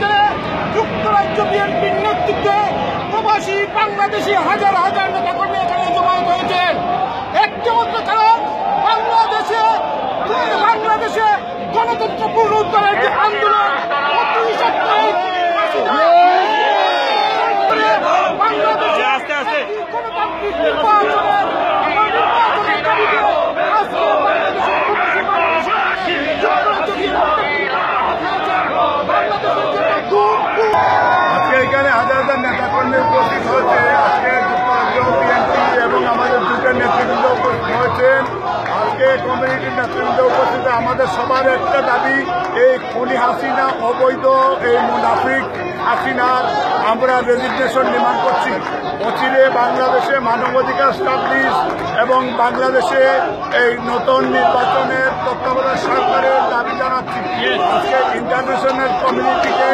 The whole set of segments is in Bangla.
বাজারে যুক্তরাজ্য বিএনপির নেতৃত্বে প্রবাসী বাংলাদেশি হাজার হাজার নেতাকর্মী এখানে জমায়েত হয়েছেন। একটি মাত্র কারণ, বাংলাদেশে গণতন্ত্র পুনরুদ্ধারের যে আন্দোলন বাংলাদেশে গণতান্ত্রিক নির্বাচনের দাবিতে আজকে আজকে এখানে হাজার হাজার নেতাকর্মী উপস্থিত হয়েছে। আজকে যুক্তরাজ্য বিএনপি এবং আমাদের দুটো নেতৃবৃন্দ উপস্থিত হয়েছেন। আজকে কমিউনিটির নেতৃবৃন্দ উপস্থিত। আমাদের সবার একটা দাবি, এই খুনি হাসিনা, অবৈধ এই মুনাফিক হাসিনার আমরা রেজিগনেশন ডিমান্ড করছি। অচিরে বাংলাদেশে মানবাধিকার স্টাবলিশ এবং বাংলাদেশে এই নতুন নির্বাচনের তত্ত্বাবধায়ক সরকারের দাবি জানাচ্ছি। আজকে ইন্টারন্যাশনাল কমিউনিটিকে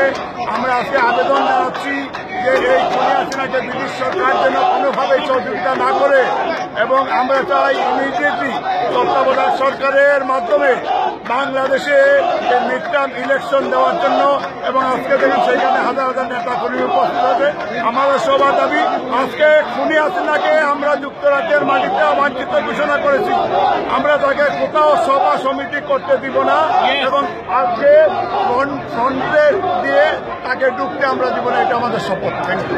আমরা আজকে আবেদন জানাচ্ছি যে এই খুনি হাসিনাকে ব্রিটিশ সরকার যেন কোনোভাবেই সহযোগিতা না করে, এবং আমরা চাই ইমিডিয়েটলি তত্ত্বাবধায়ক সরকারের মাধ্যমে বাংলাদেশে মিড টার্ম ইলেকশন দেওয়ার জন্য। এবং আজকে দেখেন সেখানে হাজার হাজার নেতা কর্মী উপস্থিত আছে। আমাদের সবার দাবি, আজকে খুনি হাসিনাকে আমরা যুক্তরাজ্যের মাটিতে অবাঞ্ছিত ঘোষণা করেছি। আমরা তাকে কোথাও সভা সমিতি করতে দিব না, এবং আজকে ফ্রন্টে দিয়ে তাকে ঢুকতে আমরা দিব না। এটা আমাদের শপথ। Thank you.